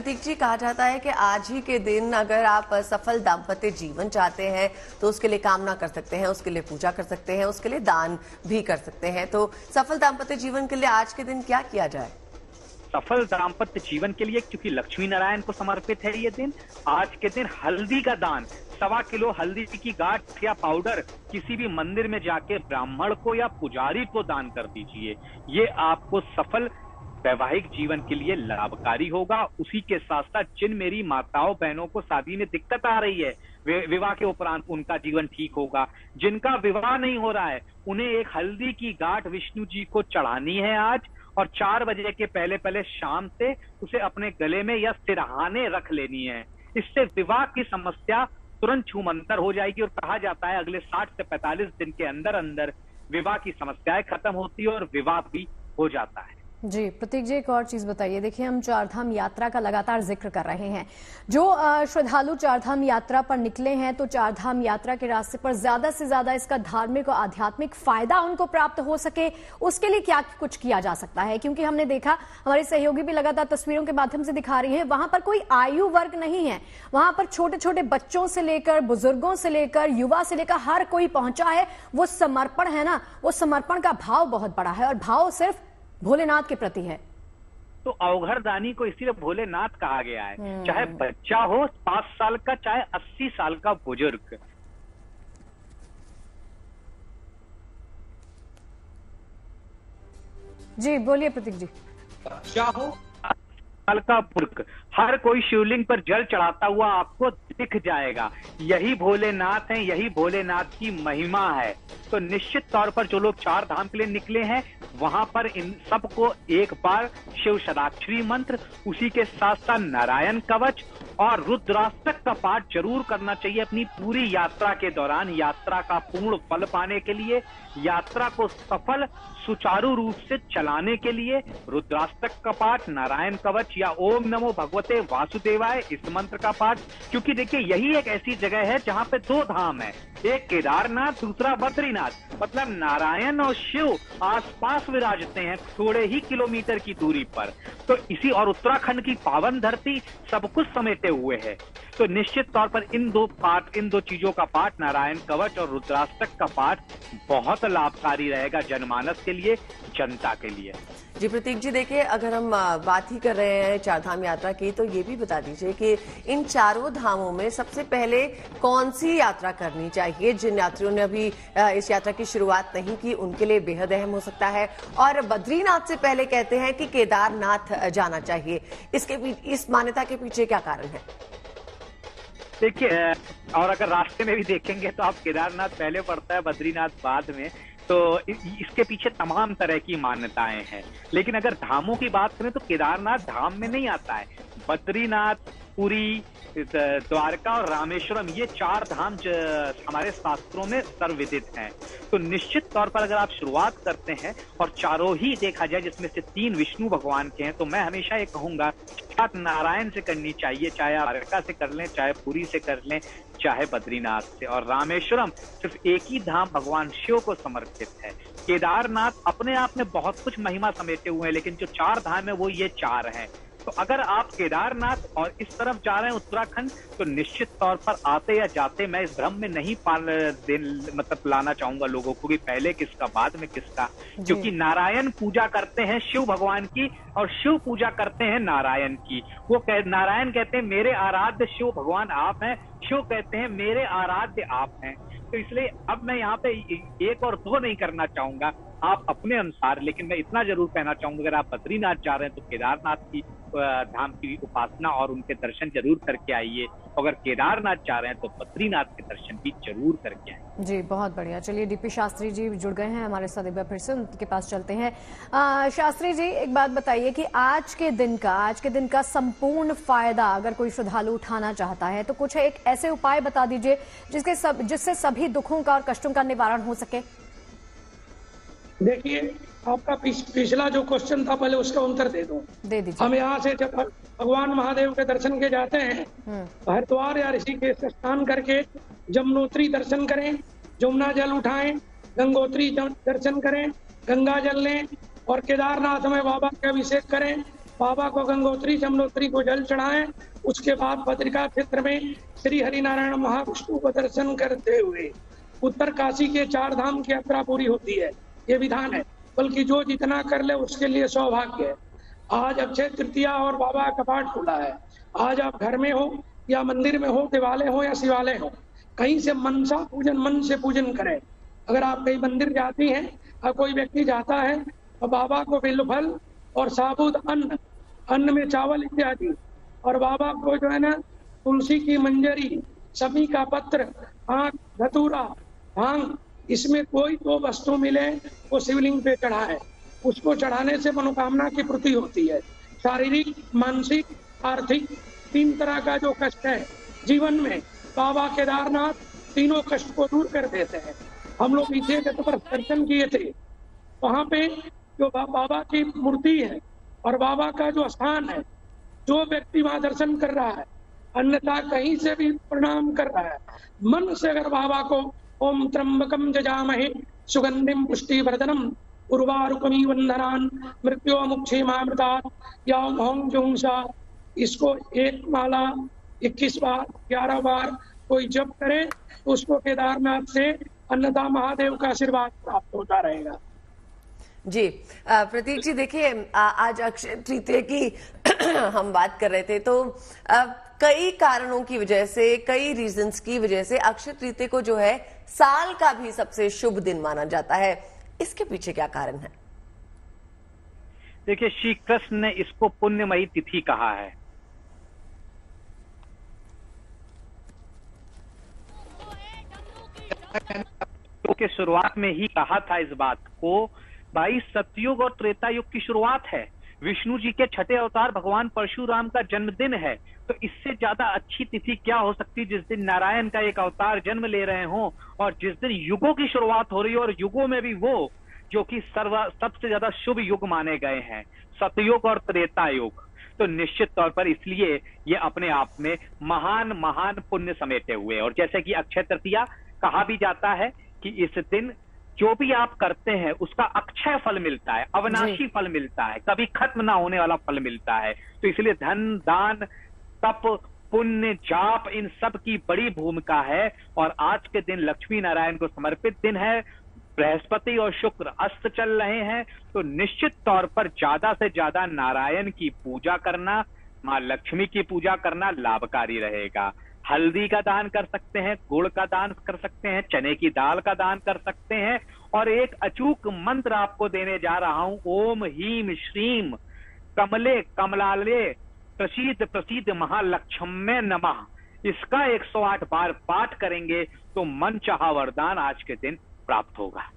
प्रतीक जी, कहा जाता है कि आज ही के दिन अगर आप सफल दाम्पत्य जीवन चाहते हैं तो उसके लिए कामना कर सकते हैं, उसके लिए पूजा कर सकते हैं, उसके लिए दान भी कर सकते हैं। तो सफल दाम्पत्य जीवन के लिए आज के दिन क्या किया जाए? सफल दाम्पत्य जीवन के लिए क्योंकि लक्ष्मी नारायण को समर्पित है ये दिन, आज के दिन हल्दी का दान, 1.25 किलो हल्दी की गांठ या पाउडर किसी भी मंदिर में जाके ब्राह्मण को या पुजारी को दान कर दीजिए। ये आपको सफल वैवाहिक जीवन के लिए लाभकारी होगा। उसी के साथ साथ जिन मेरी माताओं बहनों को शादी में दिक्कत आ रही है, विवाह के उपरांत उनका जीवन ठीक होगा। जिनका विवाह नहीं हो रहा है उन्हें एक हल्दी की गांठ विष्णु जी को चढ़ानी है आज, और 4 बजे के पहले पहले शाम से उसे अपने गले में या सिरहाने रख लेनी है। इससे विवाह की समस्या तुरंत छूमंतर हो जाएगी और कहा जाता है अगले 60 से 45 दिन के अंदर अंदर विवाह की समस्याएं खत्म होती है और विवाह भी हो जाता है। जी प्रतीक जी, एक और चीज बताइए। देखिए, हम चारधाम यात्रा का लगातार जिक्र कर रहे हैं। जो श्रद्धालु चारधाम यात्रा पर निकले हैं तो चारधाम यात्रा के रास्ते पर ज्यादा से ज्यादा इसका धार्मिक और आध्यात्मिक फायदा उनको प्राप्त हो सके, उसके लिए क्या कुछ किया जा सकता है? क्योंकि हमने देखा, हमारे सहयोगी भी लगातार तस्वीरों के माध्यम से दिखा रही है, वहां पर कोई आयु वर्ग नहीं है। वहां पर छोटे छोटे बच्चों से लेकर बुजुर्गों से लेकर युवा से लेकर हर कोई पहुंचा है। वो समर्पण है ना, वो समर्पण का भाव बहुत बड़ा है और भाव सिर्फ भोलेनाथ के प्रति है। तो अवघर दानी को इसीलिए भोलेनाथ कहा गया है। चाहे बच्चा हो 5 साल का, चाहे 80 साल का बुजुर्ग। जी बोलिए प्रतीक जी। बच्चा हो साल का पुरख, हर कोई शिवलिंग पर जल चढ़ाता हुआ आपको दिख जाएगा। यही भोलेनाथ हैं, यही भोलेनाथ की महिमा है। तो निश्चित तौर पर जो लोग 4 धाम के लिए निकले हैं वहां पर इन सबको एक बार शिव षडाक्षरी मंत्र, उसी के साथ साथ नारायण कवच और रुद्राष्टक का पाठ जरूर करना चाहिए अपनी पूरी यात्रा के दौरान। यात्रा का पूर्ण फल पाने के लिए, यात्रा को सफल सुचारू रूप से चलाने के लिए रुद्राष्टक का पाठ, नारायण कवच या ओम नमो भगवते वासुदेवाय इस मंत्र का पाठ। क्योंकि देखिए, यही एक ऐसी जगह है जहां पे 2 धाम है, एक केदारनाथ, दूसरा बद्रीनाथ। मतलब नारायण और शिव आसपास विराजते हैं थोड़े ही किलोमीटर की दूरी पर। तो इसी और उत्तराखंड की पावन धरती सब कुछ समेटे हुए है। तो निश्चित तौर पर इन दो चीजों का पाठ, नारायण कवच और रुद्राष्टक का पाठ, बहुत लाभकारी रहेगा जनमानस के लिए, जनता के लिए। जी प्रतीक जी, देखिए, अगर हम बात ही कर रहे हैं चारधाम यात्रा की, तो ये भी बता दीजिए कि इन चारों धामों में सबसे पहले कौन सी यात्रा करनी चाहिए? जिन यात्रियों ने अभी इस यात्रा की शुरुआत नहीं की उनके लिए बेहद अहम हो सकता है, और बद्रीनाथ से पहले कहते हैं कि केदारनाथ जाना चाहिए। इस मान्यता के पीछे क्या कारण है? देखिए, और अगर रास्ते में भी देखेंगे तो आप केदारनाथ पहले पड़ता है, बद्रीनाथ बाद में। तो इसके पीछे तमाम तरह की मान्यताएं हैं। लेकिन अगर धामों की बात करें तो केदारनाथ धाम में नहीं आता है। बद्रीनाथ, पुरी, द्वारका और रामेश्वरम, ये 4 धाम हमारे शास्त्रों में सर्वविदित हैं। तो निश्चित तौर पर अगर आप शुरुआत करते हैं और चारों ही देखा जाए, जिसमें से 3 विष्णु भगवान के हैं, तो मैं हमेशा ये कहूंगा शुरुआत नारायण से करनी चाहिए। चाहे आप द्वारका से कर लें, चाहे पुरी से कर लें, चाहे बद्रीनाथ से। और रामेश्वरम सिर्फ एक ही धाम भगवान शिव को समर्पित है। केदारनाथ अपने आप में बहुत कुछ महिमा समेटे हुए हैं, लेकिन जो 4 धाम है वो ये 4 हैं। तो अगर आप केदारनाथ और इस तरफ जा रहे हैं उत्तराखंड, तो निश्चित तौर पर आते या जाते मैं इस भ्रम में नहीं मतलब लाना चाहूंगा लोगों को कि पहले किसका बाद में किसका। क्योंकि नारायण पूजा करते हैं शिव भगवान की और शिव पूजा करते हैं नारायण की। नारायण कहते हैं मेरे आराध्य शिव भगवान आप हैं, शिव कहते हैं मेरे आराध्य आप हैं। तो इसलिए अब मैं यहाँ पे 1 और 2 नहीं करना चाहूंगा, आप अपने अनुसार। लेकिन मैं इतना जरूर कहना चाहूंगा, अगर आप बद्रीनाथ जा रहे हैं तो केदारनाथ की धाम की उपासना और उनके दर्शन जरूर करके आइए। अगर केदारनाथ जा रहे हैं तो बद्रीनाथ के दर्शन भी जरूर करके आइए। जी बहुत बढ़िया। चलिए, डीपी शास्त्री जी जुड़ गए हैं हमारे साथ, एक बार फिर से उनके पास चलते हैं। शास्त्री जी, एक बात बताइए कि आज के दिन का संपूर्ण फायदा अगर कोई श्रद्धालु उठाना चाहता है तो कुछ एक ऐसे उपाय बता दीजिए जिससे सभी दुखों का और कष्टों का निवारण हो सके। देखिए, आपका पिछला जो क्वेश्चन था पहले उसका उत्तर दे दूं। दे दीजिए। हम यहाँ से जब भगवान महादेव के दर्शन के जाते हैं, हरिद्वार या ऋषिकेश से स्नान करके जमुनोत्री दर्शन करें, जमुना जल उठाएं, गंगोत्री दर्शन करें, गंगा जल लें और केदारनाथ में बाबा के अभिषेक करें। बाबा को गंगोत्री जमुनोत्री को जल चढ़ाएं। उसके बाद बद्रिका क्षेत्र में श्री हरिनारायण महाविष्णु को दर्शन करते हुए उत्तरकाशी के 4 धाम की यात्रा पूरी होती है। ये विधान है, बल्कि जो जितना कर ले उसके लिए सौभाग्य है। आज अक्षय तृतीया और बाबा का कपाट खुला है। आज आप घर में हो या मंदिर में हो, देवालय हो या शिवालय हो, कहीं से मनसा पूजन, मन से पूजन करें। अगर आप कहीं मंदिर जाती हैं और कोई व्यक्ति जाता है तो बाबा को बिल्वफल और साबुत अन्न, अन्न में चावल इत्यादि, और बाबा को जो है ना तुलसी की मंजरी, समी का पत्र, आंख, धतूरा, भांग, इसमें कोई 2 वस्तु मिले वो शिवलिंग पे चढ़ाए। उसको चढ़ाने से मनोकामना की पूर्ति होती है। शारीरिक, मानसिक, आर्थिक 3 तरह का जो कष्ट है जीवन में, बाबा केदारनाथ तीनों कष्ट को दूर कर देते हैं। हम लोग पीछे दर्शन किए थे, वहां पे जो बाबा की मूर्ति है और बाबा का जो स्थान है, जो व्यक्ति वहां दर्शन कर रहा है, अन्यथा कहीं से भी प्रणाम कर रहा है, मन से अगर बाबा को ओम त्र्यंबकम जजामहे सुगंधिम पुष्टिवर्धनम उर्वारुकमी वंदनान मृत्योमुक्षीमामृतात् या ओम जुंसा, इसको 1 माला 21 बार 11 बार कोई जप करे तो उसको केदारनाथ से अन्नदा महादेव का आशीर्वाद प्राप्त होता रहेगा। जी प्रतीक जी, देखिए आज अक्षय तृतीया की हम बात कर रहे थे, तो कई कारणों की वजह से, कई रीजंस की वजह से अक्षय तृतीया को जो है साल का भी सबसे शुभ दिन माना जाता है। इसके पीछे क्या कारण है? देखिए, श्री कृष्ण ने इसको पुण्यमयी तिथि कहा है। के शुरुआत में ही कहा था इस बात को। भाई, सतयुग और त्रेता युग की शुरुआत है। विष्णु जी के 6ठे अवतार भगवान परशुराम का जन्मदिन है, तो इससे ज्यादा अच्छी तिथि क्या हो सकती, जिस दिन नारायण का एक अवतार जन्म ले रहे हो और जिस दिन युगों की शुरुआत हो रही है, और युगों में भी वो जो कि सबसे ज्यादा शुभ युग माने गए हैं, सतयुग और त्रेता युग। तो निश्चित तौर पर इसलिए ये अपने आप में महान महान पुण्य समेटे हुए। और जैसे कि अक्षय तृतीया कहा भी जाता है कि इस दिन जो भी आप करते हैं उसका अक्षय फल मिलता है, अविनाशी फल मिलता है, कभी खत्म ना होने वाला फल मिलता है। तो इसलिए धन, दान, तप, पुण्य, जाप, इन सब की बड़ी भूमिका है। और आज के दिन लक्ष्मी नारायण को समर्पित दिन है। बृहस्पति और शुक्र अस्त चल रहे हैं, तो निश्चित तौर पर ज्यादा से ज्यादा नारायण की पूजा करना, मां लक्ष्मी की पूजा करना लाभकारी रहेगा। हल्दी का दान कर सकते हैं, गुड़ का दान कर सकते हैं, चने की दाल का दान कर सकते हैं। और एक अचूक मंत्र आपको देने जा रहा हूं, ओम ह्रीम श्रीम कमले कमलाले प्रसीद प्रसीद महालक्ष्म्ये नमः। इसका 108 बार पाठ करेंगे तो मन चाहा वरदान आज के दिन प्राप्त होगा।